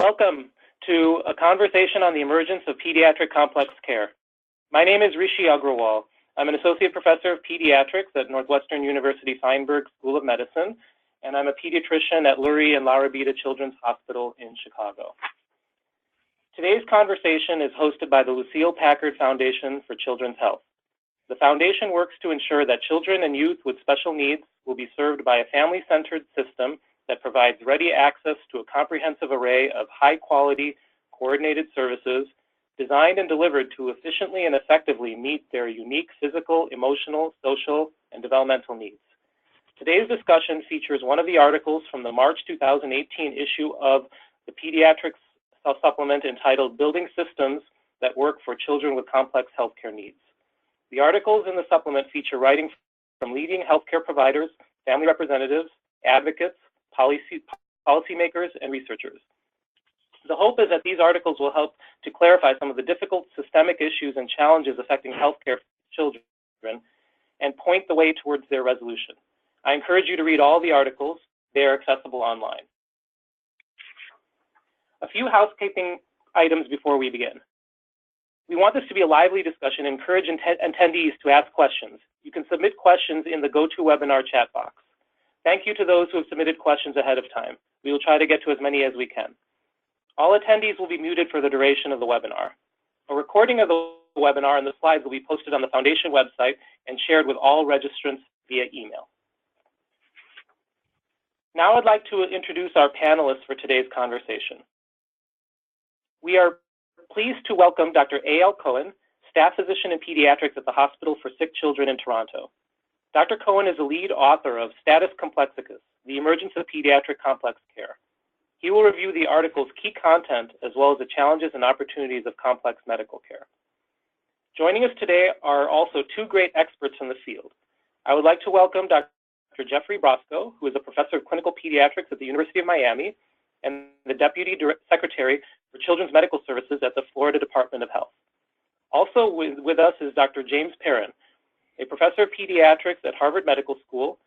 Welcome to a conversation on the emergence of pediatric complex care. My name is Rishi Agrawal. I'm an associate professor of pediatrics at Northwestern University Feinberg School of Medicine, and I'm a pediatrician at Lurie and Laura Beta Children's Hospital in Chicago. Today's conversation is hosted by the Lucille Packard Foundation for Children's Health. The foundation works to ensure that children and youth with special needs will be served by a family-centered system that provides ready access to a comprehensive array of high-quality, coordinated services designed and delivered to efficiently and effectively meet their unique physical, emotional, social, and developmental needs. Today's discussion features one of the articles from the March 2018 issue of the Pediatrics supplement entitled Building Systems That Work for Children with Complex Healthcare Needs. The articles in the supplement feature writing from leading healthcare providers, family representatives, advocates, policymakers, and researchers. The hope is that these articles will help to clarify some of the difficult systemic issues and challenges affecting healthcare for children and point the way towards their resolution. I encourage you to read all the articles. They are accessible online. A few housekeeping items before we begin. We want this to be a lively discussion and encourage attendees to ask questions. You can submit questions in the GoToWebinar chat box. Thank you to those who have submitted questions ahead of time. We will try to get to as many as we can. All attendees will be muted for the duration of the webinar. A recording of the webinar and the slides will be posted on the Foundation website and shared with all registrants via email. Now I'd like to introduce our panelists for today's conversation. We are pleased to welcome Dr. A.L. Cohen, staff physician in pediatrics at the Hospital for Sick Children in Toronto. Dr. Cohen is the lead author of Status Complexicus, The Emergence of Pediatric Complex Care. He will review the article's key content as well as the challenges and opportunities of complex medical care. Joining us today are also two great experts in the field. I would like to welcome Dr. Jeffrey Brosco, who is a professor of clinical pediatrics at the University of Miami and the Deputy Secretary for Children's Medical Services at the Florida Department of Health. Also with us is Dr. James Perrin, a professor of pediatrics at Harvard Medical School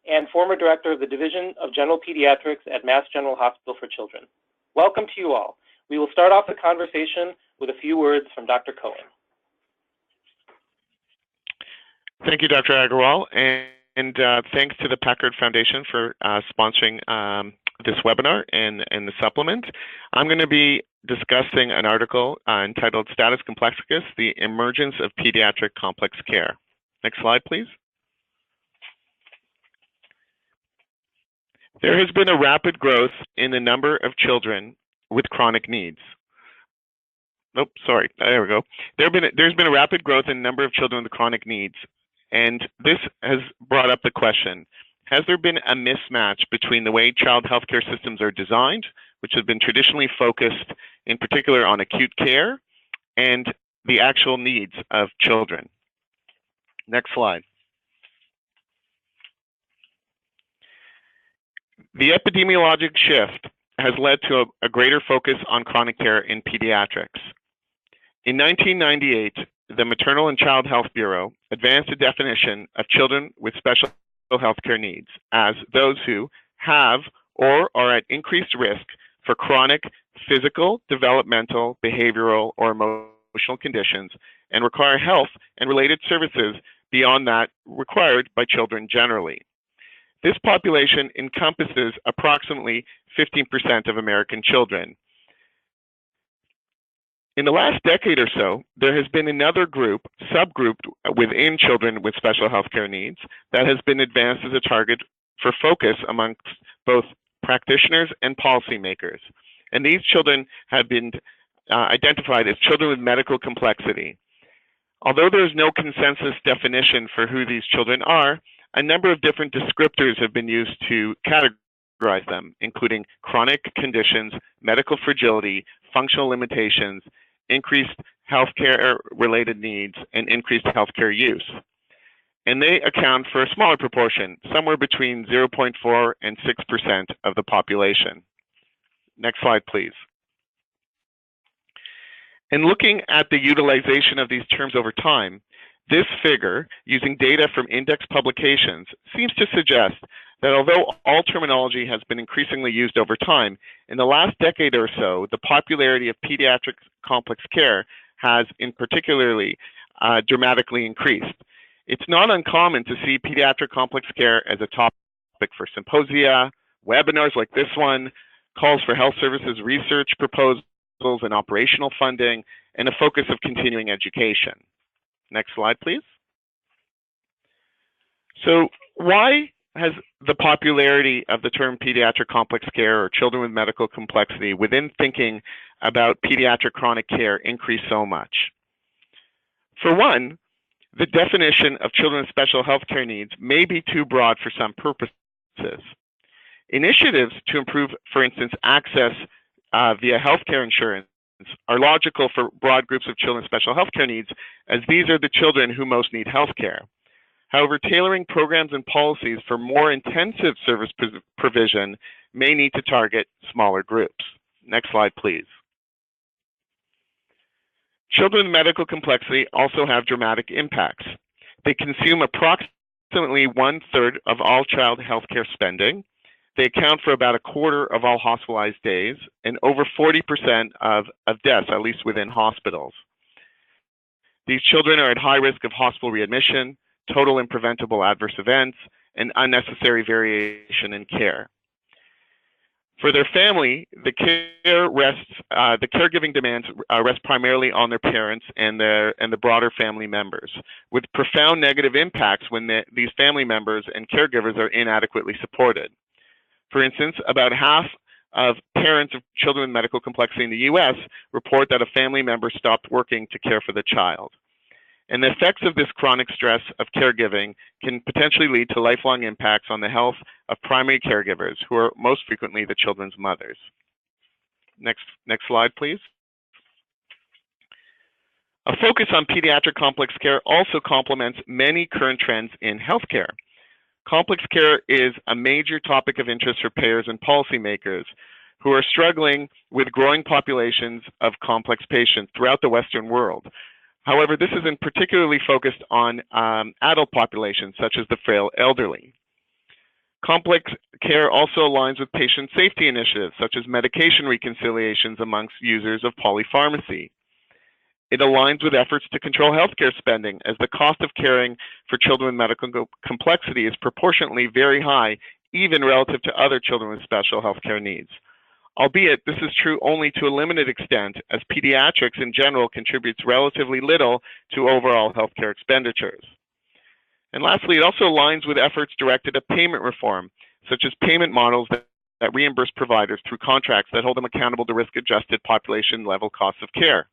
and former director of the Division of General Pediatrics at Mass General Hospital for Children. Welcome to you all. We will start off the conversation with a few words from Dr. Cohen. Thank you, Dr. Agrawal, and thanks to the Packard Foundation for sponsoring this webinar and the supplement. I'm going to be discussing an article entitled Status Complexicus, The Emergence of Pediatric Complex Care. Next slide, please. There has been a rapid growth in the number of children with chronic needs. Oh, sorry, there we go. There's been a rapid growth in the number of children with chronic needs, and this has brought up the question, has there been a mismatch between the way child healthcare systems are designed, which have been traditionally focused in particular on acute care, and the actual needs of children? Next slide. The epidemiologic shift has led to a greater focus on chronic care in pediatrics. In 1998, the Maternal and Child Health Bureau advanced a definition of children with special healthcare needs as those who have or are at increased risk for chronic physical, developmental, behavioral, or emotional conditions and require health and related services beyond that required by children generally. This population encompasses approximately 15% of American children. In the last decade or so, there has been another subgroup within children with special healthcare needs that has been advanced as a target for focus amongst both practitioners and policymakers. And these children have been identified as children with medical complexity. Although there is no consensus definition for who these children are, a number of different descriptors have been used to categorize them, including chronic conditions, medical fragility, functional limitations, increased healthcare-related needs, and increased healthcare use. And they account for a smaller proportion, somewhere between 0.4 and 6% of the population. Next slide, please. And looking at the utilization of these terms over time, this figure, using data from index publications, seems to suggest that although all terminology has been increasingly used over time, in the last decade or so, the popularity of pediatric complex care has in particularly dramatically increased. It's not uncommon to see pediatric complex care as a topic for symposia, webinars like this one, calls for health services research proposals and operational funding, and a focus of continuing education. Next slide, please. So why has the popularity of the term pediatric complex care or children with medical complexity within thinking about pediatric chronic care increased so much? For one, the definition of children with special health care needs may be too broad for some purposes. Initiatives to improve, for instance, access via healthcare insurance are logical for broad groups of children with special health care needs, as these are the children who most need healthcare. However, tailoring programs and policies for more intensive service provision may need to target smaller groups. Next slide, please. Children with medical complexity also have dramatic impacts. They consume approximately 1/3 of all child healthcare spending. They account for about 1/4 of all hospitalized days and over 40% of deaths, at least within hospitals. These children are at high risk of hospital readmission, total and preventable adverse events, and unnecessary variation in care. For their family, the caregiving demands rest primarily on their parents and the broader family members, with profound negative impacts when these family members and caregivers are inadequately supported. For instance, about half of parents of children with medical complexity in the US report that a family member stopped working to care for the child. And the effects of this chronic stress of caregiving can potentially lead to lifelong impacts on the health of primary caregivers, who are most frequently the children's mothers. Next slide, please. A focus on pediatric complex care also complements many current trends in healthcare. Complex care is a major topic of interest for payers and policymakers who are struggling with growing populations of complex patients throughout the Western world. However, this isn't particularly focused on adult populations, such as the frail elderly. Complex care also aligns with patient safety initiatives, such as medication reconciliations amongst users of polypharmacy. It aligns with efforts to control healthcare spending, as the cost of caring for children with medical complexity is proportionately very high, even relative to other children with special healthcare needs. Albeit, this is true only to a limited extent, as pediatrics in general contributes relatively little to overall healthcare expenditures. And lastly, it also aligns with efforts directed at payment reform, such as payment models that reimburse providers through contracts that hold them accountable to risk-adjusted population-level costs of care.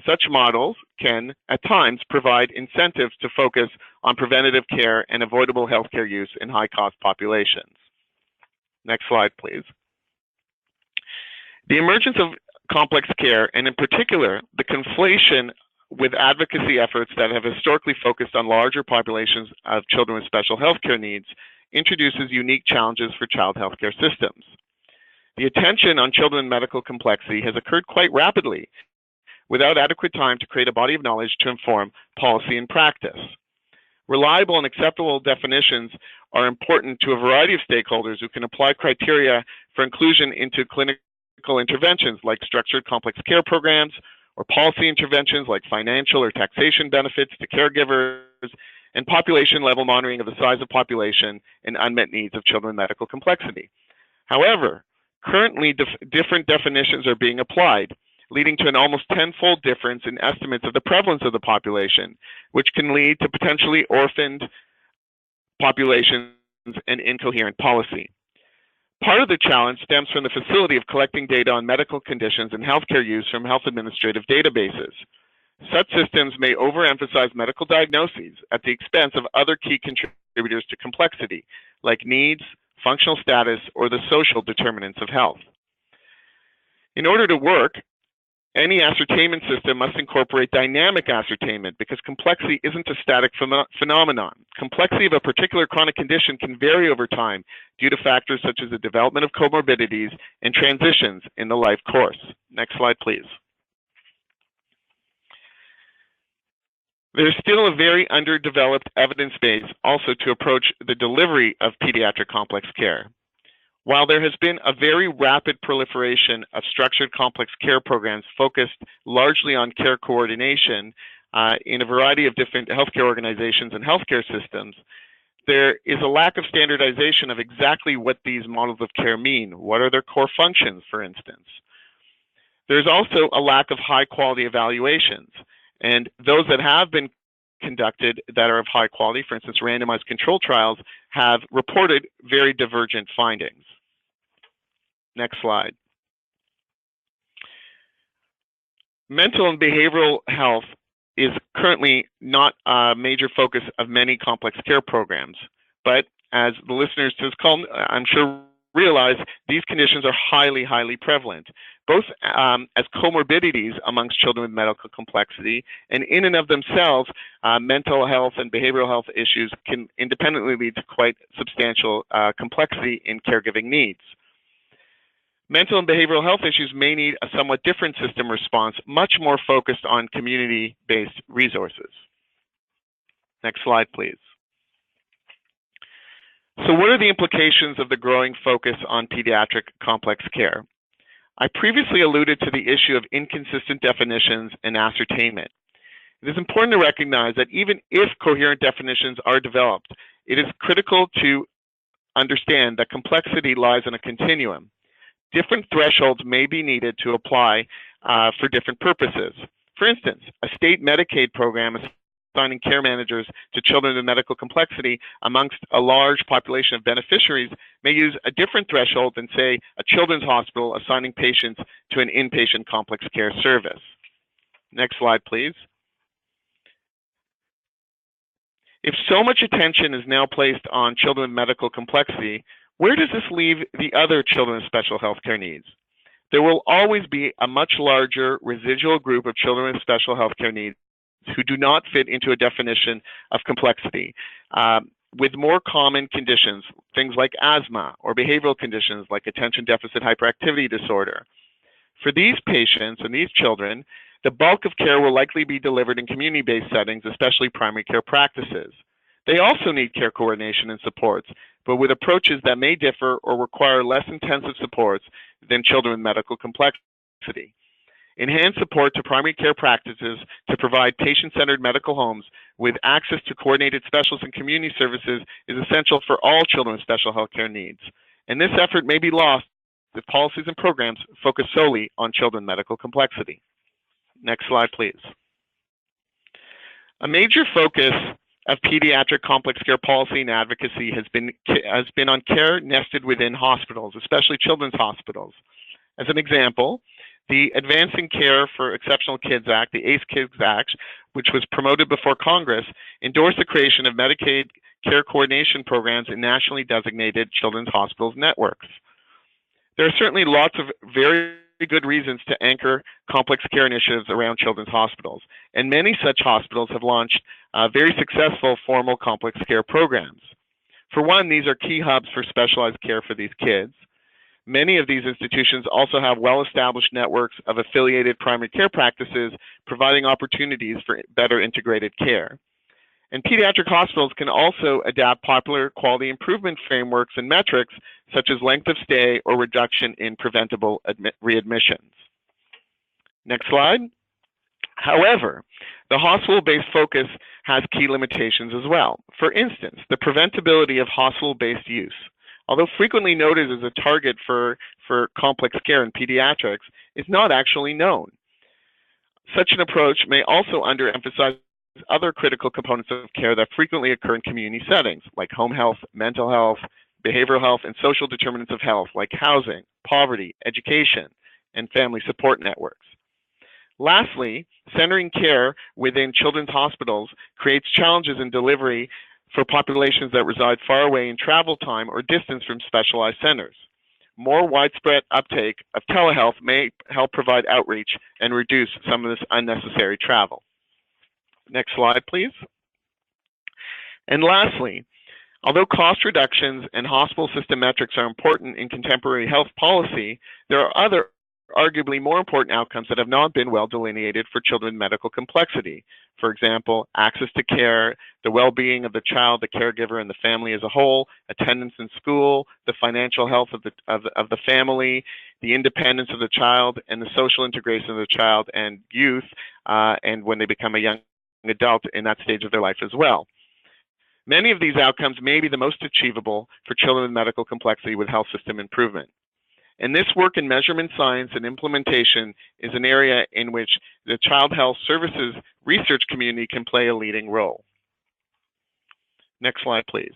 Such models can, at times, provide incentives to focus on preventative care and avoidable healthcare use in high-cost populations. Next slide, please. The emergence of complex care, and in particular, the conflation with advocacy efforts that have historically focused on larger populations of children with special healthcare needs, introduces unique challenges for child healthcare systems. The attention on children with medical complexity has occurred quite rapidly, without adequate time to create a body of knowledge to inform policy and practice. Reliable and acceptable definitions are important to a variety of stakeholders who can apply criteria for inclusion into clinical interventions like structured complex care programs, or policy interventions like financial or taxation benefits to caregivers, and population-level monitoring of the size of population and unmet needs of children with medical complexity. However, currently different definitions are being applied, leading to an almost tenfold difference in estimates of the prevalence of the population, which can lead to potentially orphaned populations and incoherent policy. Part of the challenge stems from the facility of collecting data on medical conditions and healthcare use from health administrative databases. Such systems may overemphasize medical diagnoses at the expense of other key contributors to complexity, like needs, functional status, or the social determinants of health. In order to work, any ascertainment system must incorporate dynamic ascertainment, because complexity isn't a static phenomenon. Complexity of a particular chronic condition can vary over time due to factors such as the development of comorbidities and transitions in the life course. Next slide, please. There's still a very underdeveloped evidence base also to approach the delivery of pediatric complex care. While there has been a very rapid proliferation of structured complex care programs focused largely on care coordination in a variety of different healthcare organizations and healthcare systems, there is a lack of standardization of exactly what these models of care mean. What are their core functions, for instance? There's also a lack of high quality evaluations, and those that have been conducted that are of high quality, for instance, randomized control trials, have reported very divergent findings. Next slide. Mental and behavioral health is currently not a major focus of many complex care programs, but as the listeners to this call, I'm sure realize, these conditions are highly, highly prevalent, both as comorbidities amongst children with medical complexity, and in and of themselves, mental health and behavioral health issues can independently lead to quite substantial complexity in caregiving needs. Mental and behavioral health issues may need a somewhat different system response, much more focused on community-based resources. Next slide, please. So what are the implications of the growing focus on pediatric complex care? I previously alluded to the issue of inconsistent definitions and ascertainment. It is important to recognize that even if coherent definitions are developed, it is critical to understand that complexity lies on a continuum. Different thresholds may be needed to apply for different purposes. For instance, a state Medicaid program assigning care managers to children with medical complexity amongst a large population of beneficiaries may use a different threshold than, say, a children's hospital assigning patients to an inpatient complex care service. Next slide, please. If so much attention is now placed on children with medical complexity, where does this leave the other children with special healthcare needs? There will always be a much larger residual group of children with special healthcare needs who do not fit into a definition of complexity, with more common conditions, things like asthma, or behavioral conditions like attention deficit hyperactivity disorder. For these patients and these children, the bulk of care will likely be delivered in community-based settings, especially primary care practices. They also need care coordination and supports, but with approaches that may differ or require less intensive supports than children with medical complexity. Enhanced support to primary care practices to provide patient-centered medical homes with access to coordinated specialists and community services is essential for all children with special health care needs. And this effort may be lost if policies and programs focus solely on children with medical complexity. Next slide, please. A major focus of pediatric complex care policy and advocacy has been on care nested within hospitals, especially children's hospitals. As an example, the Advancing Care for Exceptional Kids Act, the ACE Kids Act, which was promoted before Congress, endorsed the creation of Medicaid care coordination programs in nationally designated children's hospitals networks. There are certainly lots of very good reasons to anchor complex care initiatives around children's hospitals, and many such hospitals have launched very successful formal complex care programs. For one, these are key hubs for specialized care for these kids. Many of these institutions also have well-established networks of affiliated primary care practices, providing opportunities for better integrated care. And pediatric hospitals can also adapt popular quality improvement frameworks and metrics, such as length of stay or reduction in preventable readmissions. Next slide. However, the hospital-based focus has key limitations as well. For instance, the preventability of hospital-based use. Although frequently noted as a target for complex care in pediatrics, is not actually known. Such an approach may also underemphasize other critical components of care that frequently occur in community settings, like home health, mental health, behavioral health, and social determinants of health, like housing, poverty, education, and family support networks. Lastly, centering care within children's hospitals creates challenges in delivery for populations that reside far away in travel time or distance from specialized centers. More widespread uptake of telehealth may help provide outreach and reduce some of this unnecessary travel. Next slide, please. And lastly, although cost reductions and hospital system metrics are important in contemporary health policy, there are other arguably more important outcomes that have not been well delineated for children with medical complexity. For example, access to care, the well-being of the child, the caregiver, and the family as a whole, attendance in school, the financial health of the family, the independence of the child, and the social integration of the child and youth, and when they become a young adult in that stage of their life as well. Many of these outcomes may be the most achievable for children with medical complexity with health system improvement. And this work in measurement science and implementation is an area in which the child health services research community can play a leading role. Next slide, please.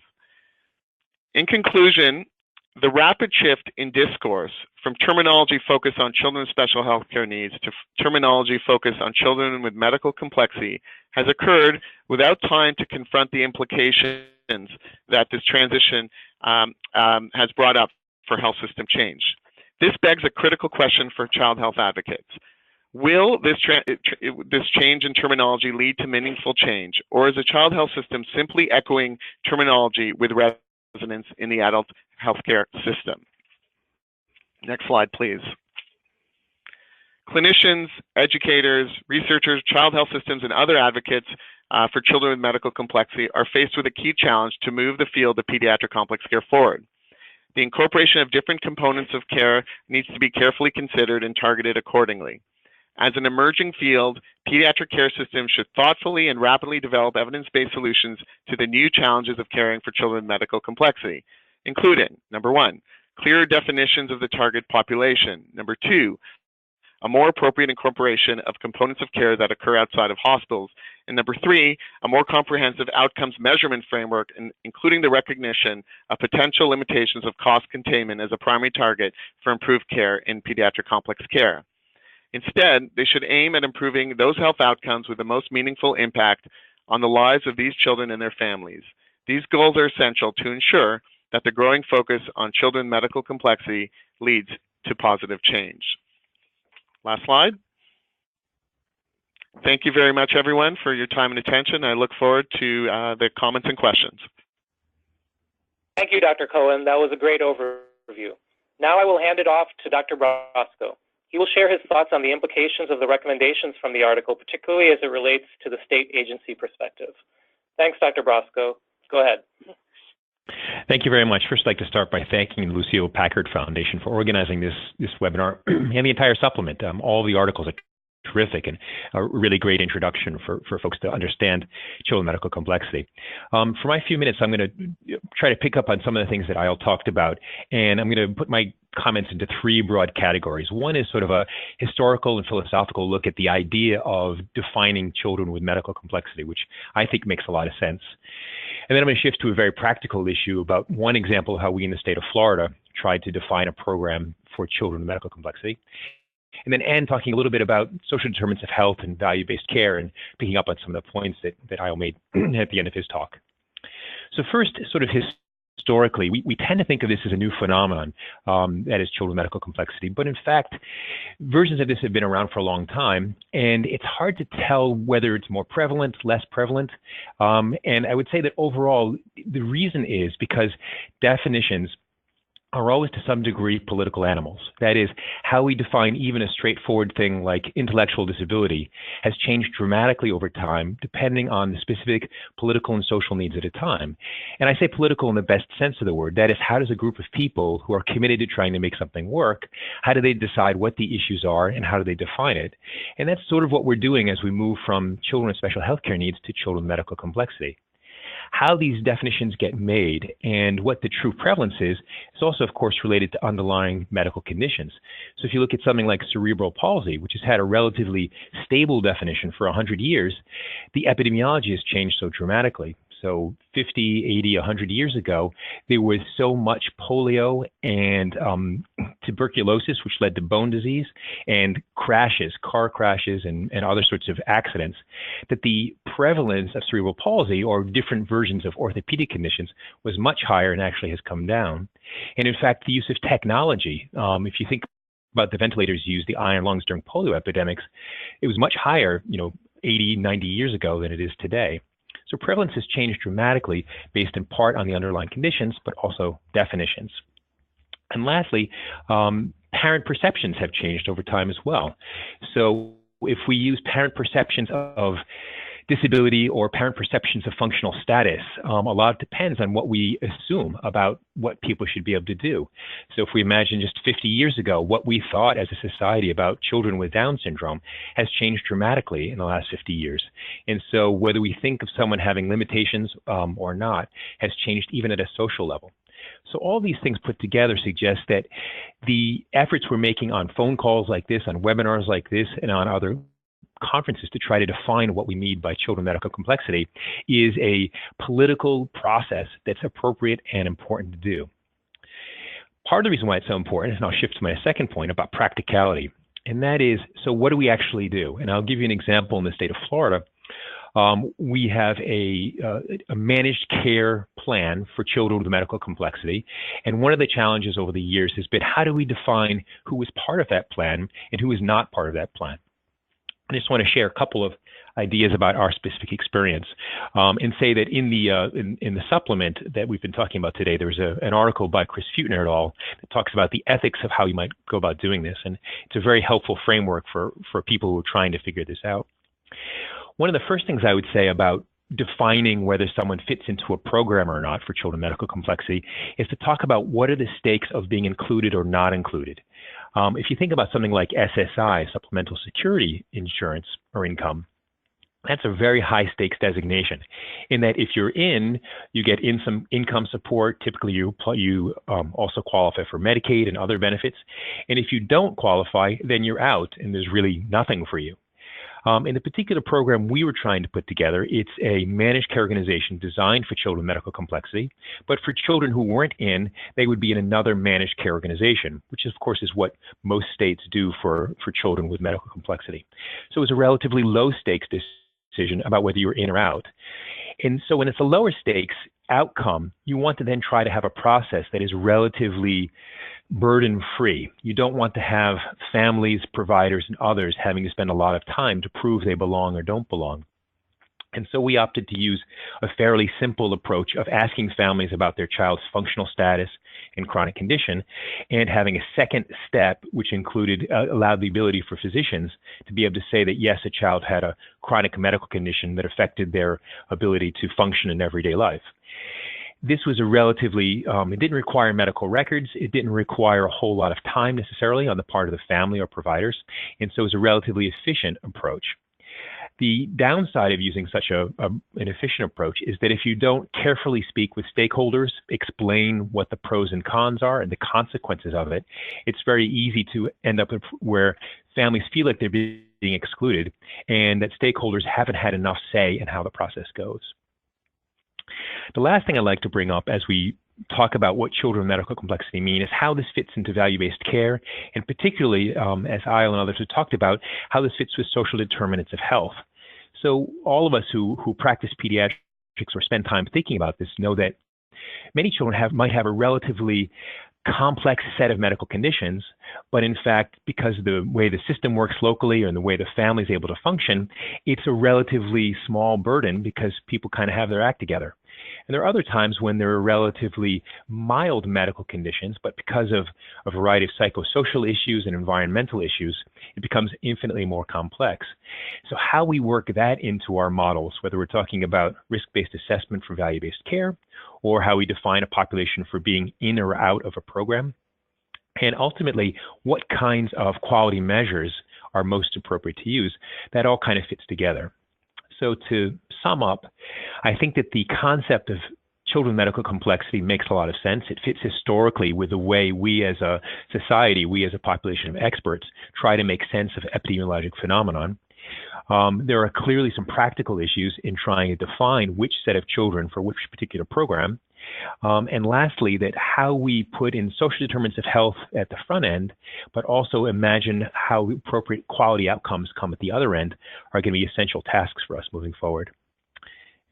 In conclusion, the rapid shift in discourse from terminology focused on children with special health care needs to terminology focused on children with medical complexity has occurred without time to confront the implications that this transition has brought up for health system change. This begs a critical question for child health advocates. Will this change in terminology lead to meaningful change, or is the child health system simply echoing terminology with resonance in the adult healthcare system? Next slide, please. Clinicians, educators, researchers, child health systems, and other advocates for children with medical complexity are faced with a key challenge to move the field of pediatric complex care forward. The incorporation of different components of care needs to be carefully considered and targeted accordingly. As an emerging field, pediatric care systems should thoughtfully and rapidly develop evidence-based solutions to the new challenges of caring for children with medical complexity, including, number one, clearer definitions of the target population. Number two, a more appropriate incorporation of components of care that occur outside of hospitals. And number three, a more comprehensive outcomes measurement framework, including the recognition of potential limitations of cost containment as a primary target for improved care in pediatric complex care. Instead, they should aim at improving those health outcomes with the most meaningful impact on the lives of these children and their families. These goals are essential to ensure that the growing focus on children medical complexity leads to positive change. Last slide. Thank you very much, everyone, for your time and attention. I look forward to the comments and questions. Thank you, Dr. Cohen. That was a great overview. Now I will hand it off to Dr. Brosco. He will share his thoughts on the implications of the recommendations from the article, particularly as it relates to the state agency perspective. Thanks, Dr. Brosco. Go ahead. Thank you very much. First, I'd like to start by thanking the Lucille Packard Foundation for organizing this webinar and the entire supplement. All the articles are terrific and a really great introduction for folks to understand children medical complexity. For my few minutes, I'm going to try to pick up on some of the things that Ayal talked about, and I'm going to put my comments into three broad categories. One is sort of a historical and philosophical look at the idea of defining children with medical complexity, which I think makes a lot of sense. And then I'm going to shift to a very practical issue about one example of how we in the state of Florida tried to define a program for children with medical complexity. And then end talking a little bit about social determinants of health and value-based care and picking up on some of the points that Ayal made at the end of his talk. So first, sort of historically, we tend to think of this as a new phenomenon, that is children with medical complexity. But in fact, versions of this have been around for a long time, and it's hard to tell whether it's more prevalent, less prevalent. And I would say that overall, the reason is because definitions are always to some degree political animals. That is, how we define even a straightforward thing like intellectual disability has changed dramatically over time, depending on the specific political and social needs at a time. And I say political in the best sense of the word. That is, how does a group of people who are committed to trying to make something work, how do they decide what the issues are and how do they define it? And that's sort of what we're doing as we move from children with special health care needs to children with medical complexity. How these definitions get made and what the true prevalence is also, of course, related to underlying medical conditions. So if you look at something like cerebral palsy, which has had a relatively stable definition for 100 years, the epidemiology has changed so dramatically. So 50, 80, 100 years ago, there was so much polio and tuberculosis, which led to bone disease, and crashes, car crashes, and other sorts of accidents, that the prevalence of cerebral palsy or different versions of orthopedic conditions was much higher and actually has come down. And in fact, the use of technology, if you think about the ventilators used, the iron lungs during polio epidemics, it was much higher, 80, 90 years ago than it is today. So prevalence has changed dramatically based in part on the underlying conditions, but also definitions. And lastly, parent perceptions have changed over time as well. So if we use parent perceptions of disability or parent perceptions of functional status, a lot depends on what we assume about what people should be able to do. So if we imagine just 50 years ago, what we thought as a society about children with Down syndrome has changed dramatically in the last 50 years. And so whether we think of someone having limitations or not has changed even at a social level. So all these things put together suggest that the efforts we're making on phone calls like this, on webinars like this, and on other conferences to try to define what we mean by children with medical complexity is a political process that's appropriate and important to do. Part of the reason why it's so important, and I'll shift to my second point about practicality, and that is, so what do we actually do? And I'll give you an example in the state of Florida. We have a managed care plan for children with medical complexity. And one of the challenges over the years has been, how do we define who is part of that plan and who is not part of that plan? I just want to share a couple of ideas about our specific experience and say that in the supplement that we've been talking about today, there's an article by Chris Fuetner et al. That talks about the ethics of how you might go about doing this. And it's a very helpful framework for people who are trying to figure this out. One of the first things I would say about defining whether someone fits into a program or not for children with medical complexity is to talk about what are the stakes of being included or not included. If you think about something like SSI, Supplemental Security Insurance or Income, that's a very high stakes designation in that if you're in, you get some income support. Typically, you also qualify for Medicaid and other benefits. And if you don't qualify, then you're out and there's really nothing for you. In the particular program we were trying to put together, it's a managed care organization designed for children with medical complexity, but for children who weren't in, they would be in another managed care organization, which of course is what most states do for children with medical complexity. So it was a relatively low stakes decision about whether you were in or out. And so when it's a lower stakes outcome, you want to then try to have a process that is relatively burden-free. You don't want to have families, providers, and others having to spend a lot of time to prove they belong or don't belong. And so we opted to use a fairly simple approach of asking families about their child's functional status and chronic condition, and having a second step, which included allowed the ability for physicians to be able to say that, yes, a child had a chronic medical condition that affected their ability to function in everyday life. This was a relatively, it didn't require medical records. It didn't require a whole lot of time necessarily on the part of the family or providers. And so it was a relatively efficient approach. The downside of using such an efficient approach is that if you don't carefully speak with stakeholders, explain what the pros and cons are and the consequences of it, it's very easy to end up where families feel like they're being excluded and that stakeholders haven't had enough say in how the process goes. The last thing I'd like to bring up as we talk about what children with medical complexity mean is how this fits into value-based care, and particularly, as Ayel and others have talked about, how this fits with social determinants of health. So all of us who practice pediatrics or spend time thinking about this know that many children might have a relatively complex set of medical conditions, but in fact, because of the way the system works locally and the way the family is able to function, it's a relatively small burden because people kind of have their act together. And there are other times when there are relatively mild medical conditions, but because of a variety of psychosocial issues and environmental issues, it becomes infinitely more complex. So how we work that into our models, whether we're talking about risk-based assessment for value-based care, or how we define a population for being in or out of a program, and ultimately what kinds of quality measures are most appropriate to use, that all kind of fits together. So to sum up, I think that the concept of children with medical complexity makes a lot of sense. It fits historically with the way we as a society, we as a population of experts, try to make sense of epidemiologic phenomenon. There are clearly some practical issues in trying to define which set of children for which particular program. And lastly, that how we put in social determinants of health at the front end, but also imagine how appropriate quality outcomes come at the other end are going to be essential tasks for us moving forward.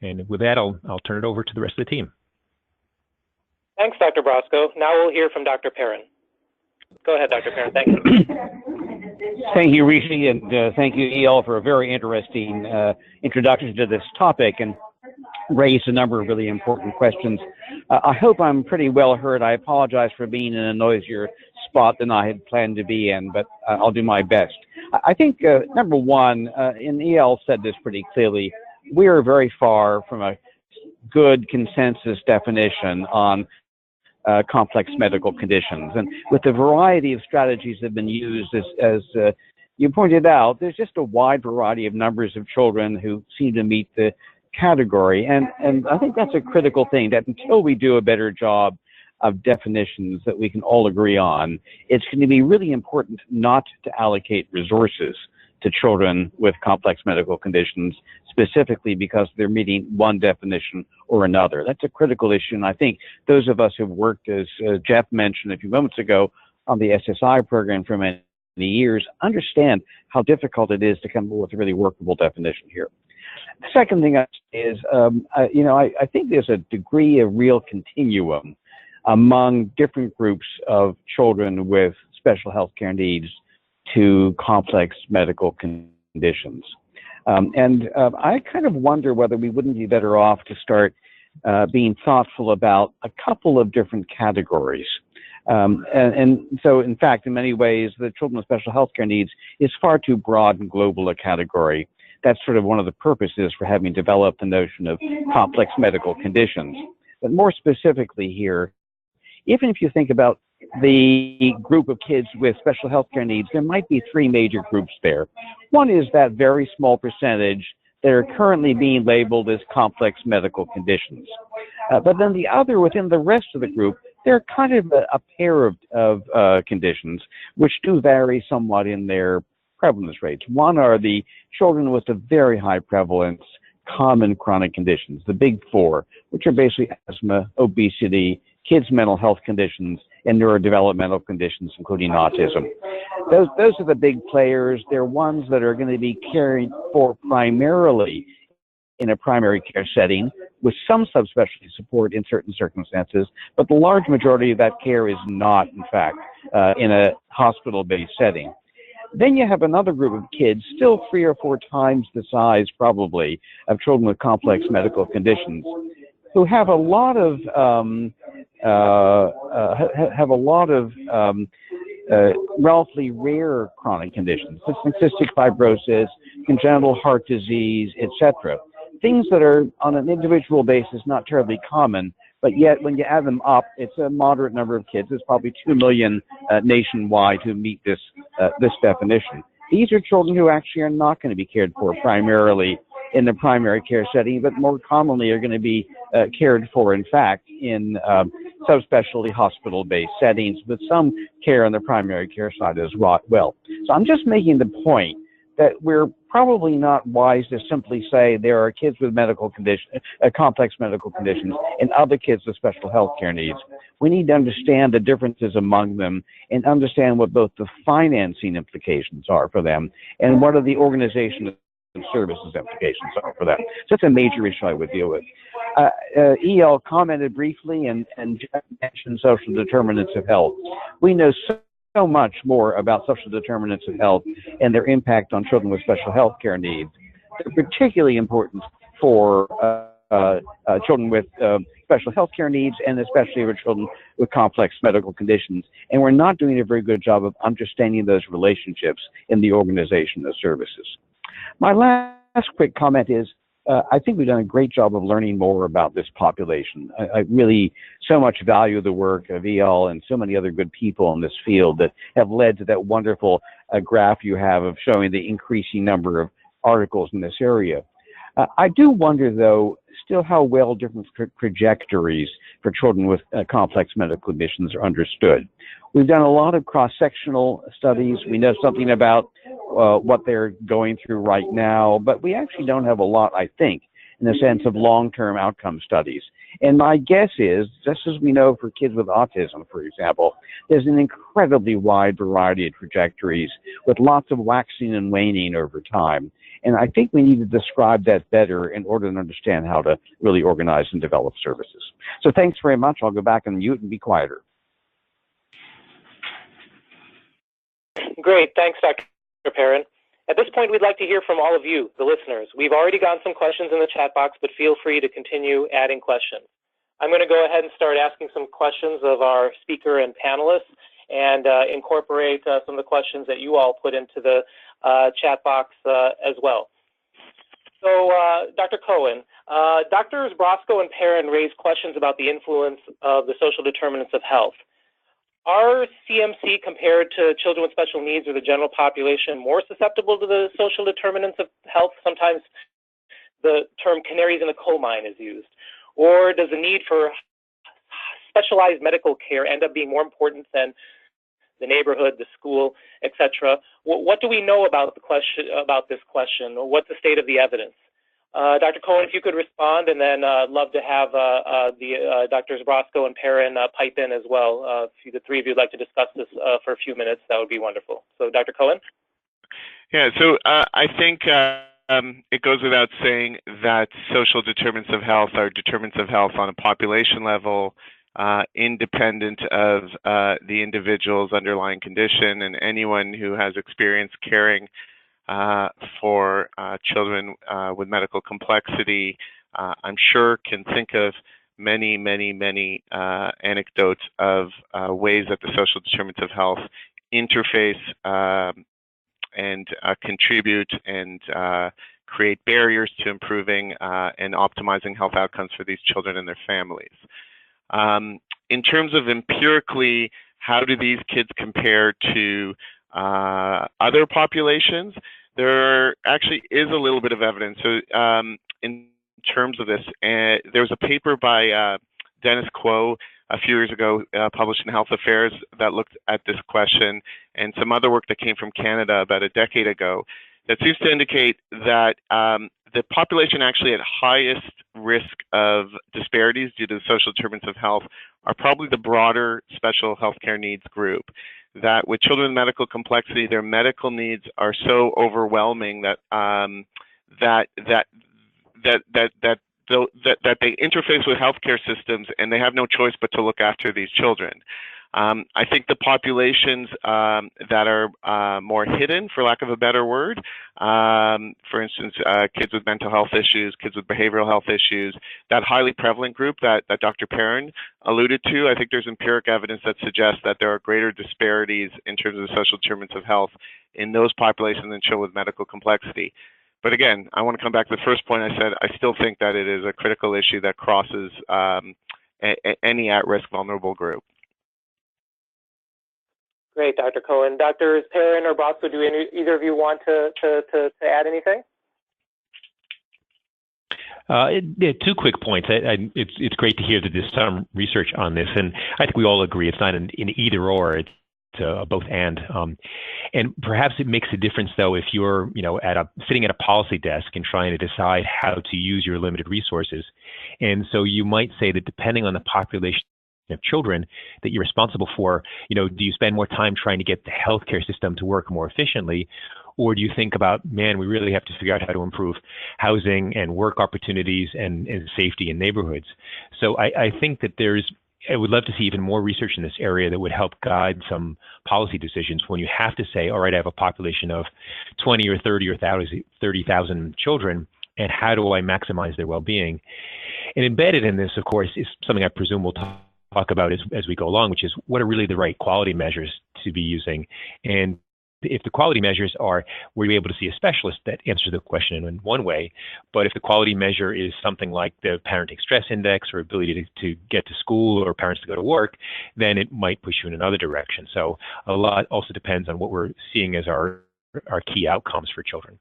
And with that, I'll turn it over to the rest of the team. Thanks, Dr. Brosco. Now we'll hear from Dr. Perrin. Go ahead, Dr. Perrin. Thank you. Thank you, Rishi, and thank you, EL, for a very interesting introduction to this topic and raised a number of really important questions. I hope I'm pretty well heard. I apologize for being in a noisier spot than I had planned to be in, but I'll do my best. I think, number one, and EL said this pretty clearly, we are very far from a good consensus definition on complex medical conditions. And with the variety of strategies that have been used, as you pointed out, there's just a wide variety of numbers of children who seem to meet the category. And I think that's a critical thing, that until we do a better job of definitions that we can all agree on, it's going to be really important not to allocate resources to children with complex medical conditions, specifically because they're meeting one definition or another. That's a critical issue, and I think those of us who've worked, as Jeff mentioned a few moments ago, on the SSI program for many years, understand how difficult it is to come up with a really workable definition here. The second thing is, I think there's a degree of real continuum among different groups of children with special health care needs to complex medical conditions. I kind of wonder whether we wouldn't be better off to start being thoughtful about a couple of different categories. So, in fact, in many ways, the children with special health care needs is far too broad and global a category. That's sort of one of the purposes for having developed the notion of complex medical conditions. But more specifically here, even if you think about the group of kids with special health care needs, there might be three major groups there. One is that very small percentage that are currently being labeled as complex medical conditions. But then the other, within the rest of the group, they're kind of a pair of conditions which do vary somewhat in their prevalence rates. One are the children with a very high prevalence common chronic conditions, the big four, which are basically asthma, obesity, kids' mental health conditions, and neurodevelopmental conditions, including autism. Those are the big players. They're ones that are going to be cared for primarily in a primary care setting with some subspecialty support in certain circumstances, but the large majority of that care is not, in fact, in a hospital-based setting. Then you have another group of kids, still 3 or 4 times the size, probably, of children with complex medical conditions, who have a lot of relatively rare chronic conditions, such as cystic fibrosis, congenital heart disease, etc. Things that are, on an individual basis, not terribly common, but yet when you add them up, it's a moderate number of kids. It's probably 2 million nationwide who meet this definition. These are children who actually are not going to be cared for primarily in the primary care setting, but more commonly are going to be cared for, in fact, in subspecialty hospital-based settings with some care on the primary care side as well. So I'm just making the point that we're probably not wise to simply say there are kids with medical conditions, complex medical conditions, and other kids with special health care needs. We need to understand the differences among them and understand what both the financing implications are for them and what are the organization and services implications are for them. So that's a major issue I would deal with. EL commented briefly and Jeff mentioned social determinants of health. We know so much more about social determinants of health and their impact on children with special health care needs. They're particularly important for children with special health care needs and especially for children with complex medical conditions. And we're not doing a very good job of understanding those relationships in the organization of services. My last quick comment is, I think we've done a great job of learning more about this population. I really so much value the work of EL and so many other good people in this field that have led to that wonderful graph you have of showing the increasing number of articles in this area. I do wonder, though, still how well different trajectories for children with complex medical conditions are understood. We've done a lot of cross-sectional studies. We know something about what they're going through right now, but we actually don't have a lot, I think, in the sense of long-term outcome studies. And my guess is, just as we know for kids with autism, for example, there's an incredibly wide variety of trajectories with lots of waxing and waning over time. And I think we need to describe that better in order to understand how to really organize and develop services. So thanks very much. I'll go back and mute and be quieter. Great. Thanks, Dr. Perrin. At this point, we'd like to hear from all of you, the listeners. We've already gotten some questions in the chat box, but feel free to continue adding questions. I'm going to go ahead and start asking some questions of our speaker and panelists. and incorporate some of the questions that you all put into the chat box as well. So, Dr. Cohen, Drs. Brosco and Perrin raised questions about the influence of the social determinants of health. Are CMC compared to children with special needs or the general population more susceptible to the social determinants of health? Sometimes the term canaries in a coal mine is used. Or does the need for specialized medical care end up being more important than the neighborhood, the school, etc.? What do we know about this question? What's the state of the evidence? Dr. Cohen, if you could respond, and then I'd love to have the Drs. Brosco and Perrin pipe in as well. If the three of you would like to discuss this for a few minutes, that would be wonderful. So, Dr. Cohen? Yeah, so I think it goes without saying that social determinants of health are determinants of health on a population level, independent of the individual's underlying condition, and anyone who has experience caring for children with medical complexity, I'm sure can think of many anecdotes of ways that the social determinants of health interface and contribute and create barriers to improving and optimizing health outcomes for these children and their families. In terms of empirically, how do these kids compare to other populations? There actually is a little bit of evidence. So in terms of this, there was a paper by Dennis Kuo a few years ago published in Health Affairs that looked at this question, and some other work that came from Canada about a decade ago that seems to indicate that the population actually at highest risk of disparities due to the social determinants of health are probably the broader special healthcare needs group. That with children with medical complexity, their medical needs are so overwhelming that that they interface with healthcare systems and they have no choice but to look after these children. I think the populations that are more hidden, for lack of a better word, for instance, kids with mental health issues, kids with behavioral health issues, that highly prevalent group that Dr. Perrin alluded to, I think there's empiric evidence that suggests that there are greater disparities in terms of the social determinants of health in those populations than children with medical complexity. But again, I want to come back to the first point I said. I still think that it is a critical issue that crosses any at-risk vulnerable group. Great, Dr. Cohen. Drs. Perrin or Brosco, do either of you want to add anything? Yeah, two quick points. It's great to hear that there's some research on this, and I think we all agree it's not an either or. It's both and perhaps it makes a difference though if you're sitting at a policy desk and trying to decide how to use your limited resources, and so you might say that depending on the population of children that you're responsible for, do you spend more time trying to get the healthcare system to work more efficiently, or do you think about, man, we really have to figure out how to improve housing and work opportunities and safety in neighborhoods? So I think that I would love to see even more research in this area that would help guide some policy decisions when you have to say, all right, I have a population of 20 or 30 or 30,000 children, and how do I maximize their well-being? And embedded in this, of course, is something I presume we'll talk about as we go along, which is what are really the right quality measures to be using. And if the quality measures are, were you able to see a specialist that answers the question in one way, but if the quality measure is something like the parenting stress index or ability to get to school or parents to go to work, then it might push you in another direction. So a lot also depends on what we're seeing as our key outcomes for children.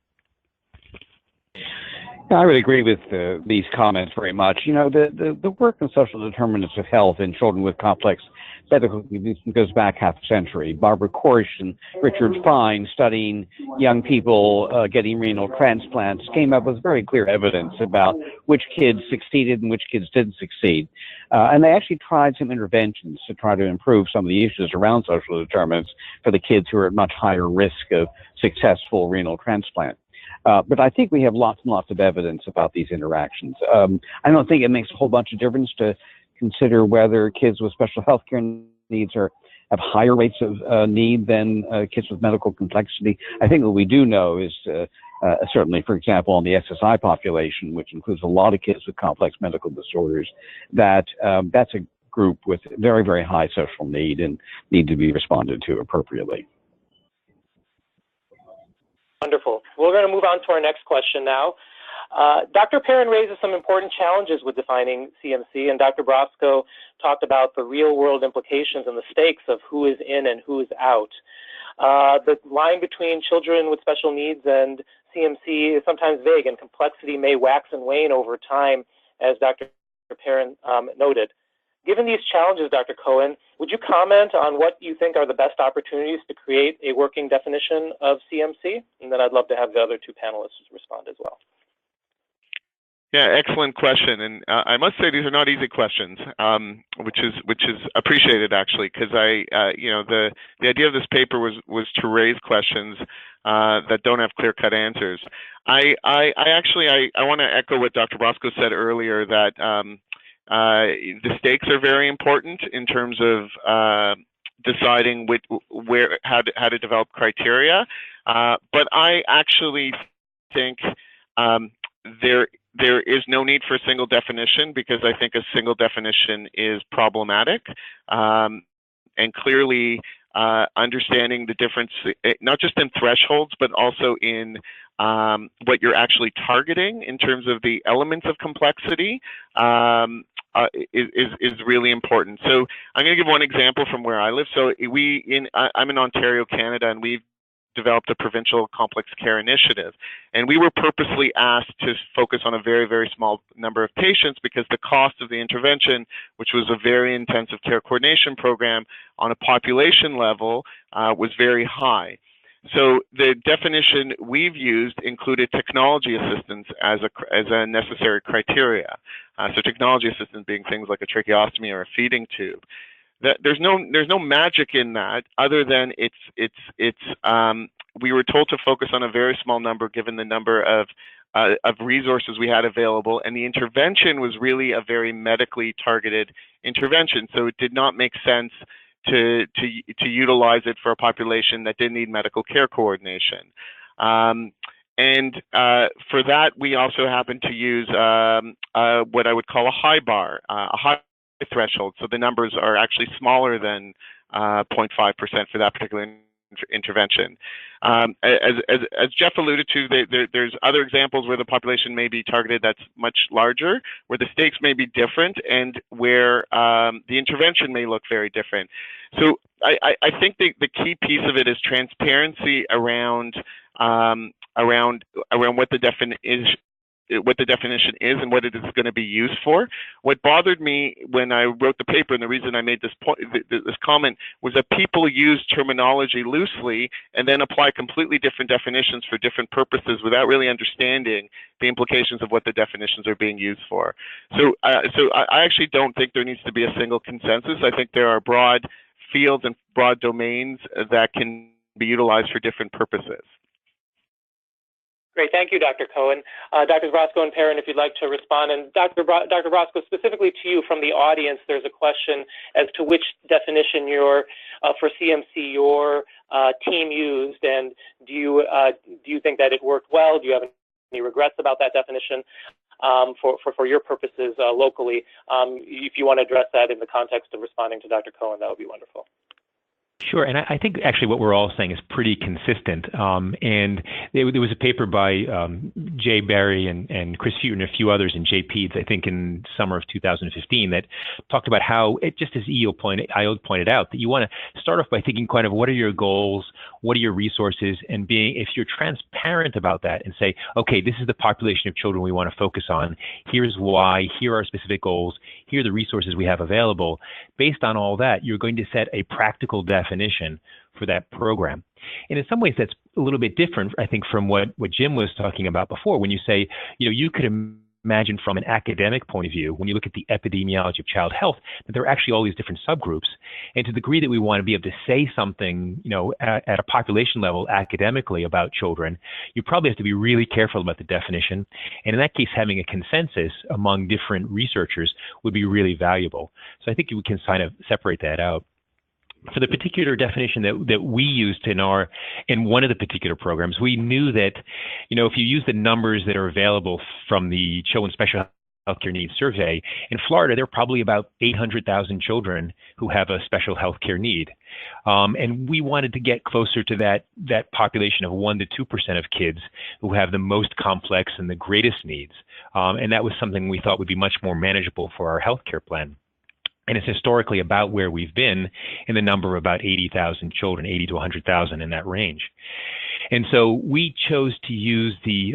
I would agree with these comments very much. The work in social determinants of health in children with complex medical conditions goes back half a century. Barbara Korsch and Richard Fine, studying young people getting renal transplants, came up with very clear evidence about which kids succeeded and which kids didn't succeed. And they actually tried some interventions to try to improve some of the issues around social determinants for the kids who are at much higher risk of successful renal transplant. But I think we have lots and lots of evidence about these interactions. I don't think it makes a whole bunch of difference to consider whether kids with special health care needs have higher rates of need than kids with medical complexity. I think what we do know is certainly, for example, on the SSI population, which includes a lot of kids with complex medical disorders, that that's a group with very, very high social need and need to be responded to appropriately. Wonderful. We're going to move on to our next question now. Dr. Perrin raises some important challenges with defining CMC, and Dr. Brosco talked about the real-world implications and the stakes of who is in and who is out. The line between children with special needs and CMC is sometimes vague, and complexity may wax and wane over time, as Dr. Perrin noted. Given these challenges, Dr. Cohen, would you comment on what you think are the best opportunities to create a working definition of CMC? And then I'd love to have the other two panelists respond as well. Yeah, excellent question, and I must say these are not easy questions, which is appreciated actually, because the idea of this paper was to raise questions that don't have clear-cut answers. I want to echo what Dr. Brosco said earlier, that the stakes are very important in terms of deciding how to develop criteria, but I actually think there is no need for a single definition, because I think a single definition is problematic, and clearly understanding the difference, not just in thresholds, but also in what you're actually targeting in terms of the elements of complexity is really important. So I'm going to give one example from where I live. So I'm in Ontario, Canada, and we've developed a provincial complex care initiative. And we were purposely asked to focus on a very, very small number of patients, because the cost of the intervention, which was a very intensive care coordination program on a population level, was very high. So the definition we've used included technology assistance as a necessary criteria. So technology assistance being things like a tracheostomy or a feeding tube. There's no magic in that, other than we were told to focus on a very small number given the number of resources we had available, and the intervention was really a very medically targeted intervention. So it did not make sense to utilize it for a population that didn't need medical care coordination. And for that, we also happened to use what I would call a high bar, a high threshold. So the numbers are actually smaller than 0.5% for that particular intervention. As Jeff alluded to, there's other examples where the population may be targeted that's much larger, where the stakes may be different, and where the intervention may look very different. So I think the key piece of it is transparency around what the definition is and what it is going to be used for. What bothered me when I wrote the paper, and the reason I made this comment, was that people use terminology loosely and then apply completely different definitions for different purposes without really understanding the implications of what the definitions are being used for. So I actually don't think there needs to be a single consensus. I think there are broad fields and broad domains that can be utilized for different purposes. Great, thank you, Dr. Cohen. Drs. Brosco and Perrin, if you'd like to respond. And Dr. Brosco, specifically to you from the audience, there's a question as to which definition for CMC your team used, and do you think that it worked well? Do you have any regrets about that definition for your purposes locally? If you want to address that in the context of responding to Dr. Cohen, that would be wonderful. Sure, and I think actually what we're all saying is pretty consistent. And there was a paper by Jay Berry and Chris Futer and a few others in JPEDS, I think in summer of 2015, that talked about how, just as Io pointed out, that you want to start off by thinking kind of what are your goals, what are your resources, and if you're transparent about that and say, okay, this is the population of children we want to focus on, here's why, here are our specific goals, here are the resources we have available. Based on all that, you're going to set a practical definition for that program. And in some ways, that's a little bit different, I think, from what Jim was talking about before, when you say, you could imagine from an academic point of view, when you look at the epidemiology of child health, that there are actually all these different subgroups. And to the degree that we want to be able to say something, at a population level academically about children, you probably have to be really careful about the definition. And in that case, having a consensus among different researchers would be really valuable. So I think we can kind of separate that out. For the particular definition that we used in one of the particular programs, we knew that, if you use the numbers that are available from the Children's Special healthcare needs survey, in Florida, there are probably about 800,000 children who have a special healthcare need. And we wanted to get closer to that population of 1 to 2% of kids who have the most complex and the greatest needs. And that was something we thought would be much more manageable for our healthcare plan. And it's historically about where we've been in the number of about 80,000 children, 80 to 100,000 in that range. And so we chose to use the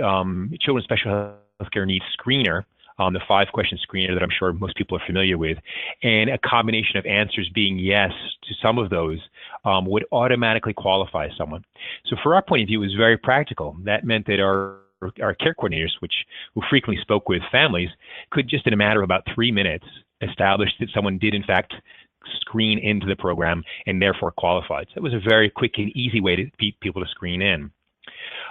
Children's Special Healthcare Needs Screener, the 5-question screener that I'm sure most people are familiar with, and a combination of answers being yes to some of those would automatically qualify someone. So for our point of view, it was very practical. That meant that our care coordinators, who frequently spoke with families, could just in a matter of about 3 minutes establish that someone did in fact screen into the program and therefore qualified. So it was a very quick and easy way to get people to screen in.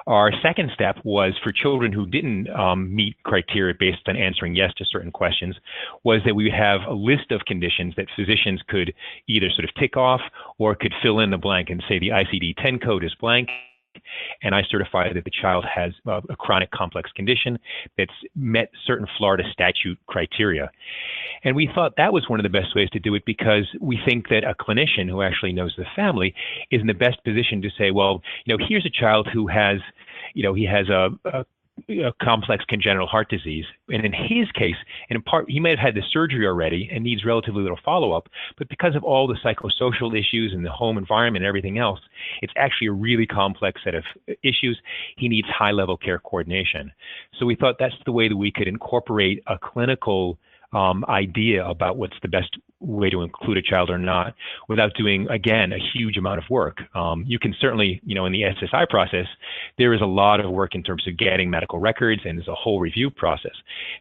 Our second step was for children who didn't meet criteria based on answering yes to certain questions, was that we would have a list of conditions that physicians could either sort of tick off or could fill in the blank and say the ICD-10 code is blank, and I certify that the child has a chronic complex condition that's met certain Florida statute criteria. And we thought that was one of the best ways to do it because we think that a clinician who actually knows the family is in the best position to say, well, here's a child who has, he has a complex congenital heart disease. And in his case, and in part, he might have had the surgery already and needs relatively little follow-up, but because of all the psychosocial issues and the home environment and everything else, it's actually a really complex set of issues. He needs high-level care coordination. So we thought that's the way that we could incorporate a clinical idea about what's the best way to include a child or not without doing, again, a huge amount of work. You can certainly, in the SSI process, there is a lot of work in terms of getting medical records and there's a whole review process.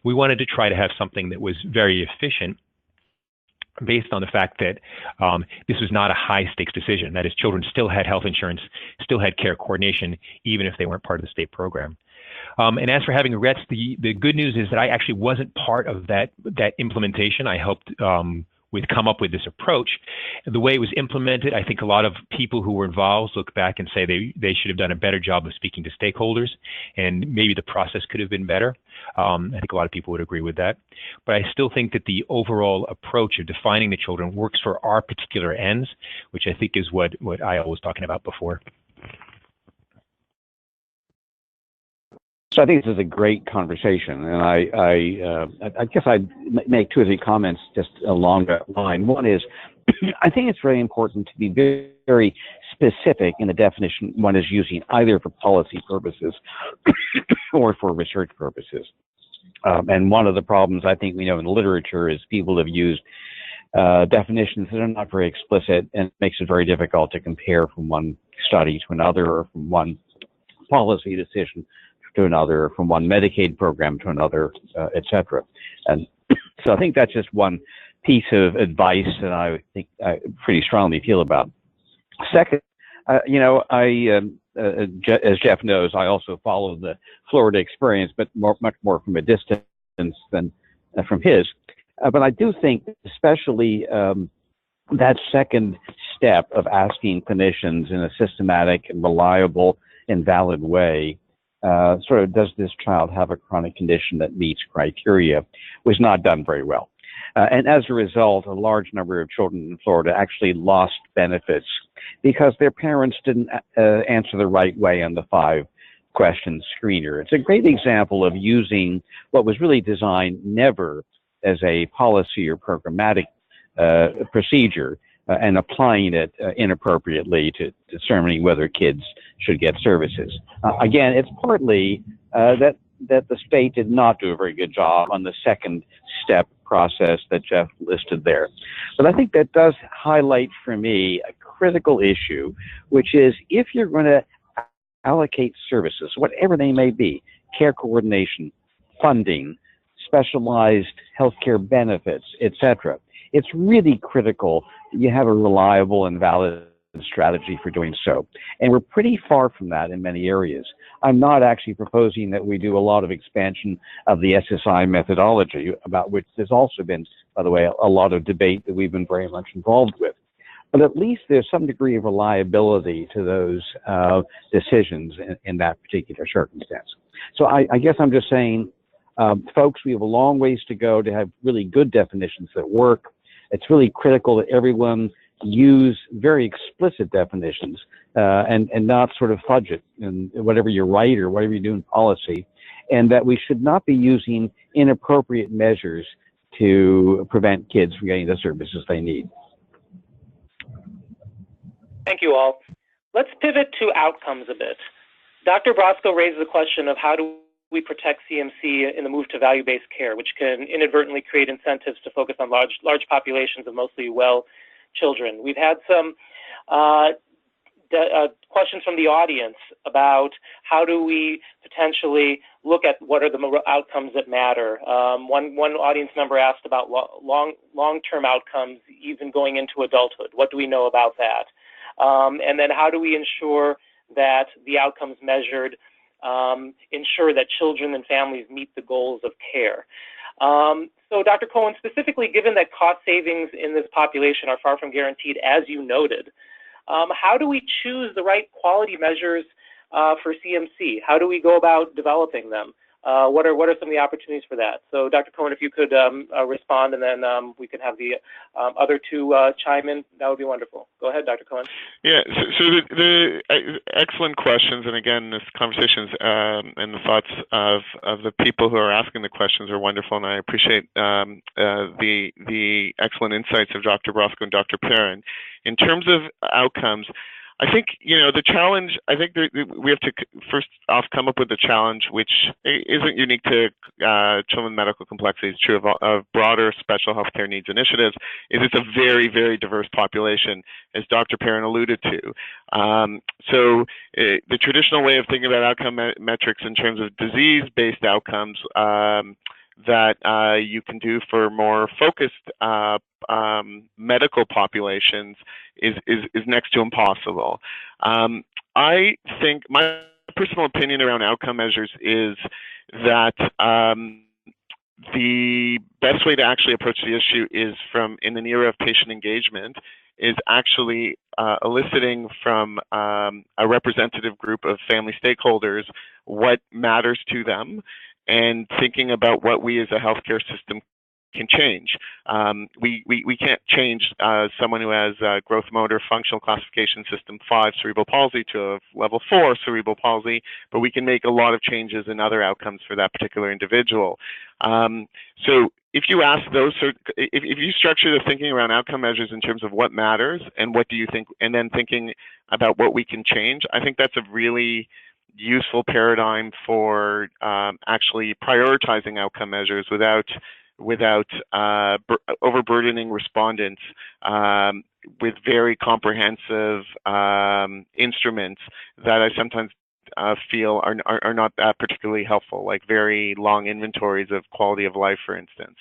We wanted to try to have something that was very efficient based on the fact that this was not a high-stakes decision. That is, children still had health insurance, still had care coordination, even if they weren't part of the state program. And as for having regrets, the good news is that I actually wasn't part of that implementation. I helped with come up with this approach. The way it was implemented, I think a lot of people who were involved look back and say they should have done a better job of speaking to stakeholders, and maybe the process could have been better. I think a lot of people would agree with that. But I still think that the overall approach of defining the children works for our particular ends, which I think is what Ayal was talking about before. So I think this is a great conversation, and I guess I'd make 2 or 3 comments just along that line. One is, I think it's very important to be very specific in the definition one is using, either for policy purposes or for research purposes. And one of the problems I think we know in the literature is people have used definitions that are not very explicit, and it makes it very difficult to compare from one study to another, or from one policy decision to another, from one Medicaid program to another, et cetera. And so I think that's just one piece of advice that I think I pretty strongly feel about. Second, as Jeff knows, I also follow the Florida experience, but much more from a distance than from his. But I do think, especially that second step of asking clinicians in a systematic and reliable and valid way, sort of, does this child have a chronic condition that meets criteria, was not done very well. And as a result, a large number of children in Florida actually lost benefits because their parents didn't answer the right way on the 5-question screener. It's a great example of using what was really designed never as a policy or programmatic procedure and applying it inappropriately to determining whether kids should get services. Again, it's partly that the state did not do a very good job on the second step process that Jeff listed there. But I think that does highlight for me a critical issue, which is if you're going to allocate services, whatever they may be, care coordination, funding, specialized healthcare benefits, etc., it's really critical that you have a reliable and valid strategy for doing so. And we're pretty far from that in many areas. I'm not actually proposing that we do a lot of expansion of the SSI methodology, about which there's also been, by the way, a lot of debate that we've been very much involved with. But at least there's some degree of reliability to those decisions in that particular circumstance. So I guess I'm just saying, Folks, we have a long ways to go to have really good definitions that work. It's really critical that everyone use very explicit definitions and not sort of fudge it in whatever you write or whatever you do in policy, and that we should not be using inappropriate measures to prevent kids from getting the services they need. Thank you all. Let's pivot to outcomes a bit. Dr. Brosco raised the question of how do we protect CMC in the move to value-based care, which can inadvertently create incentives to focus on large populations of mostly well children. We've had some questions from the audience about how do we potentially look at what are the outcomes that matter. One audience member asked about long-term outcomes, even going into adulthood. What do we know about that? And then how do we ensure that the outcomes measured ensure that children and families meet the goals of care? So Dr. Cohen, specifically given that cost savings in this population are far from guaranteed, as you noted, how do we choose the right quality measures for CMC? How do we go about developing them? What are some of the opportunities for that? So Dr. Cohen, if you could respond, and then we can have the other two chime in, that would be wonderful. Go ahead, Dr. Cohen. Yeah, so the excellent questions, and again, this conversations and the thoughts of the people who are asking the questions are wonderful, and I appreciate the excellent insights of Dr. Brosco and Dr. Perrin. In terms of outcomes, I think, the challenge, I think we have to first off come up with a challenge which isn't unique to children with medical complexity. It's true of broader special healthcare needs initiatives, is it's a very, very diverse population, as Dr. Perrin alluded to. So the traditional way of thinking about outcome metrics in terms of disease-based outcomes that you can do for more focused medical populations is next to impossible. I think my personal opinion around outcome measures is that the best way to actually approach the issue is in an era of patient engagement, is actually eliciting from a representative group of family stakeholders what matters to them, and thinking about what we as a healthcare system can change. We can't change someone who has growth motor functional classification system 5 cerebral palsy to a level 4 cerebral palsy, but we can make a lot of changes in other outcomes for that particular individual. So if you ask if you structure the thinking around outcome measures in terms of what matters and what do you think, and then thinking about what we can change, I think that's a really useful paradigm for actually prioritizing outcome measures without overburdening respondents with very comprehensive instruments that I sometimes feel are not that particularly helpful, like very long inventories of quality of life, for instance.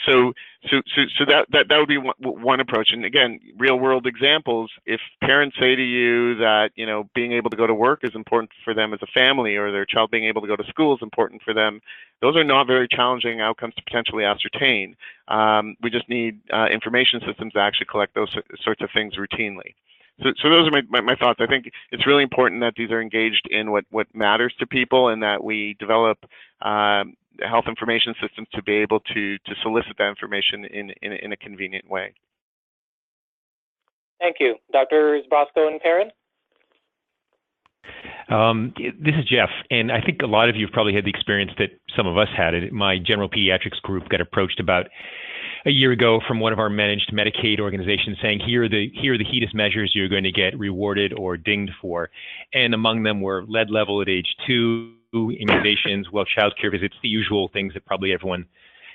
So that would be one approach. And again, real world examples, if parents say to you that, being able to go to work is important for them as a family, or their child being able to go to school is important for them, those are not very challenging outcomes to potentially ascertain. We just need information systems to actually collect those sorts of things routinely. So those are my thoughts. I think it's really important that these are engaged in what matters to people, and that we develop health information systems to be able to solicit that information in a convenient way. Thank you. Drs. Brosco and Perrin? This is Jeff, and I think a lot of you have probably had the experience that some of us had. My general pediatrics group got approached about a year ago from one of our managed Medicaid organizations saying, here are the HEDIS measures you're going to get rewarded or dinged for. And among them were lead level at age 2, immunizations, well, child care visits, the usual things that probably everyone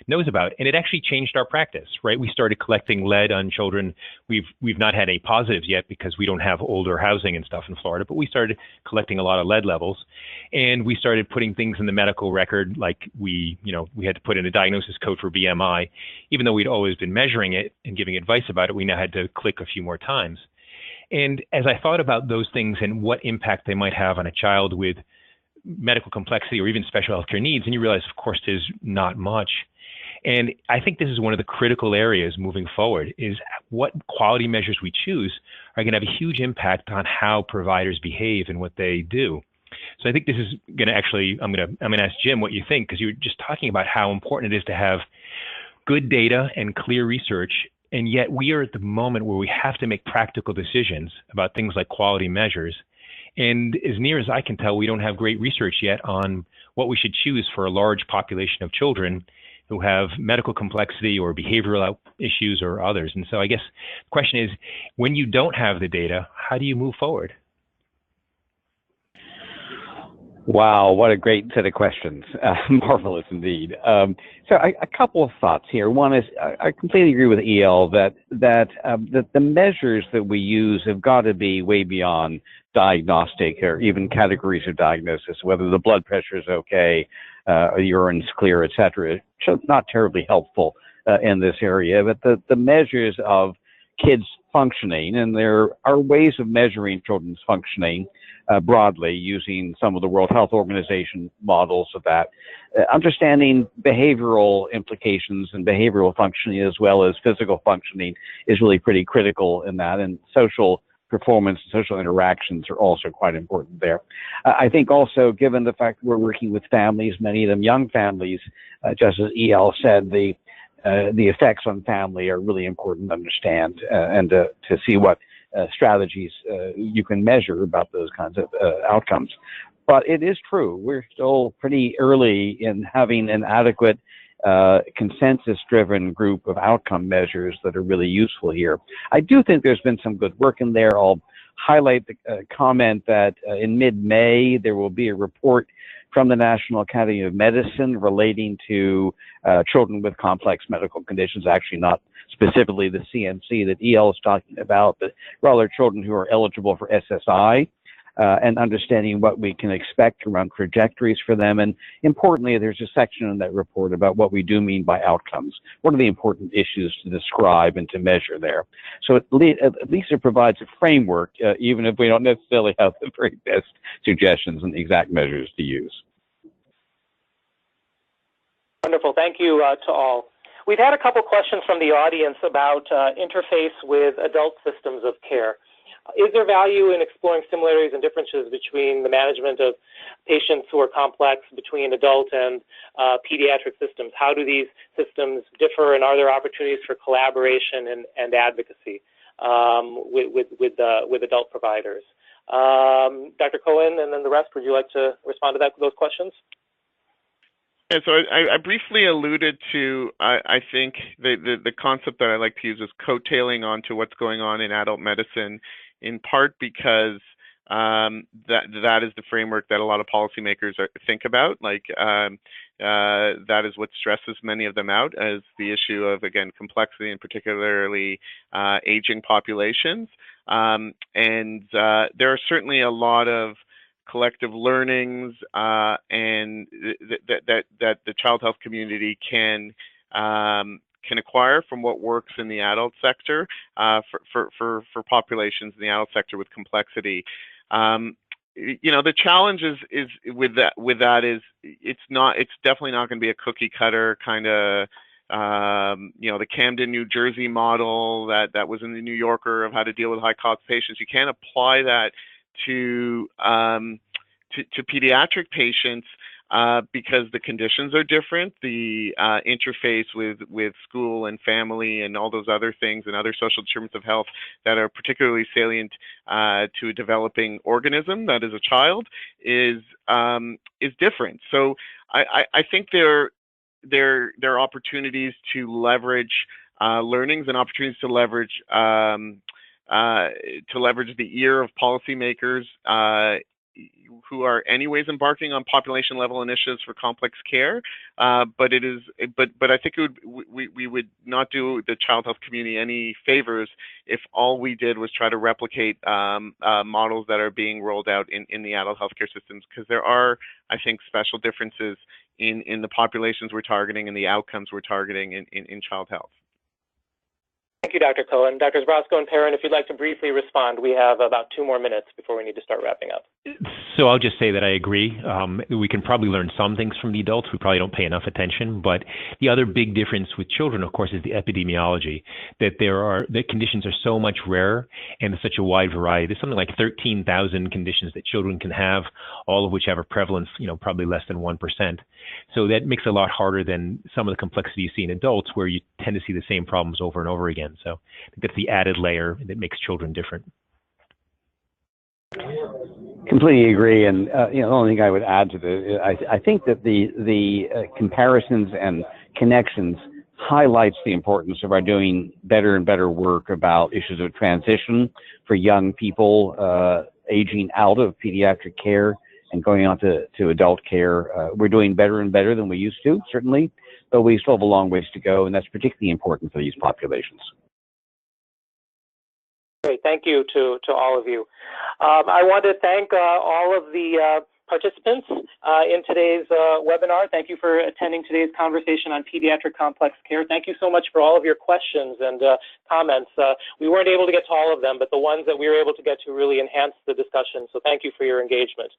knows about. And it actually changed our practice, right? We started collecting lead on children. We've not had any positives yet because we don't have older housing and stuff in Florida, but we started collecting a lot of lead levels, and we started putting things in the medical record, like we had to put in a diagnosis code for BMI. Even though we'd always been measuring it and giving advice about it, we now had to click a few more times. And as I thought about those things and what impact they might have on a child with medical complexity or even special healthcare needs, and you realize, of course, there's not much. And I think this is one of the critical areas moving forward, is what quality measures we choose are going to have a huge impact on how providers behave and what they do. So I think this is going to actually, I'm going to ask Jim what you think, because you were just talking about how important it is to have good data and clear research. And yet we are at the moment where we have to make practical decisions about things like quality measures. And as near as I can tell, we don't have great research yet on what we should choose for a large population of children who have medical complexity or behavioral issues or others. And so I guess the question is, when you don't have the data, how do you move forward? Wow, what a great set of questions. Marvelous indeed. So a couple of thoughts here. One is, I completely agree with EL that the measures that we use have got to be way beyond diagnostic or even categories of diagnosis, whether the blood pressure is okay, or urine's clear, et cetera. So not terribly helpful in this area, but the measures of kids functioning, and there are ways of measuring children's functioning broadly using some of the World Health Organization models of that. Understanding behavioral implications and behavioral functioning as well as physical functioning is really pretty critical in that, and social performance, social interactions are also quite important there. I think also, given the fact that we're working with families, many of them young families, just as EL said, the effects on family are really important to understand and to see what strategies you can measure about those kinds of outcomes. But it is true, we're still pretty early in having an adequate consensus-driven group of outcome measures that are really useful here. I do think there's been some good work in there. I'll highlight the comment that in mid-May there will be a report from the National Academy of Medicine relating to children with complex medical conditions, actually not specifically the CMC that EL is talking about, but rather children who are eligible for SSI, and understanding what we can expect around trajectories for them. And importantly, there's a section in that report about what we do mean by outcomes. What are the important issues to describe and to measure there? So at least it provides a framework, even if we don't necessarily have the very best suggestions and exact measures to use. Wonderful. Thank you to all. We've had a couple questions from the audience about interface with adult systems of care. Is there value in exploring similarities and differences between the management of patients who are complex between adult and pediatric systems? How do these systems differ, and are there opportunities for collaboration and advocacy with adult providers? Dr. Cohen and then the rest, would you like to respond to those questions? Yeah, so I briefly alluded to, I think the concept that I like to use is coattailing onto what's going on in adult medicine, in part because that is the framework that a lot of policymakers think about. Like that is what stresses many of them out as the issue of, again, complexity and particularly aging populations. And there are certainly a lot of collective learnings and that the child health community can acquire from what works in the adult sector for populations in the adult sector with complexity. You know, the challenge is with that is it's definitely not going to be a cookie cutter kind of you know, the Camden, New Jersey model that was in the New Yorker of how to deal with high cost patients. You can't apply that to pediatric patients because the conditions are different, the interface with school and family and all those other things and other social determinants of health that are particularly salient to a developing organism that is a child is different. So I think there are opportunities to leverage learnings and opportunities to leverage the ear of policymakers who are anyways embarking on population level initiatives for complex care. But I think we would not do the child health community any favors if all we did was try to replicate models that are being rolled out in the adult healthcare systems, because there are, I think, special differences in the populations we're targeting and the outcomes we're targeting in child health. Thank you, Dr. Cohen. Drs. Brosco and Perrin, if you'd like to briefly respond, we have about 2 more minutes before we need to start wrapping up. So I'll just say that I agree. We can probably learn some things from the adults. We probably don't pay enough attention. But the other big difference with children, of course, is the epidemiology, that the conditions are so much rarer and there's such a wide variety. There's something like 13,000 conditions that children can have, all of which have a prevalence, probably less than 1%. So that makes it a lot harder than some of the complexity you see in adults, where you tend to see the same problems over and over again. So I think that's the added layer that makes children different. Completely agree, and the only thing I would add to this, I think that the comparisons and connections highlights the importance of our doing better and better work about issues of transition for young people aging out of pediatric care and going on to adult care. We're doing better and better than we used to, certainly, but we still have a long ways to go, and that's particularly important for these populations. Great, thank you to all of you. I want to thank all of the participants in today's webinar. Thank you for attending today's conversation on pediatric complex care. Thank you so much for all of your questions and comments. We weren't able to get to all of them, but the ones that we were able to get to really enhanced the discussion, so thank you for your engagement.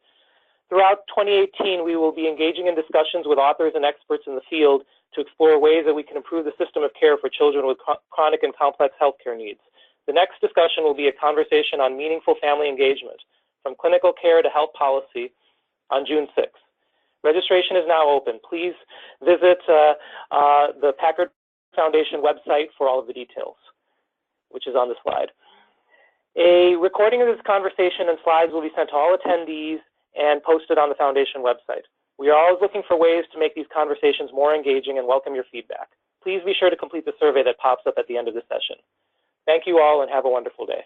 Throughout 2018, we will be engaging in discussions with authors and experts in the field to explore ways that we can improve the system of care for children with chronic and complex healthcare needs. The next discussion will be a conversation on meaningful family engagement, from clinical care to health policy, on June 6th. Registration is now open. Please visit the Packard Foundation website for all of the details, which is on the slide. A recording of this conversation and slides will be sent to all attendees and posted on the Foundation website. We are always looking for ways to make these conversations more engaging and welcome your feedback. Please be sure to complete the survey that pops up at the end of the session. Thank you all and have a wonderful day.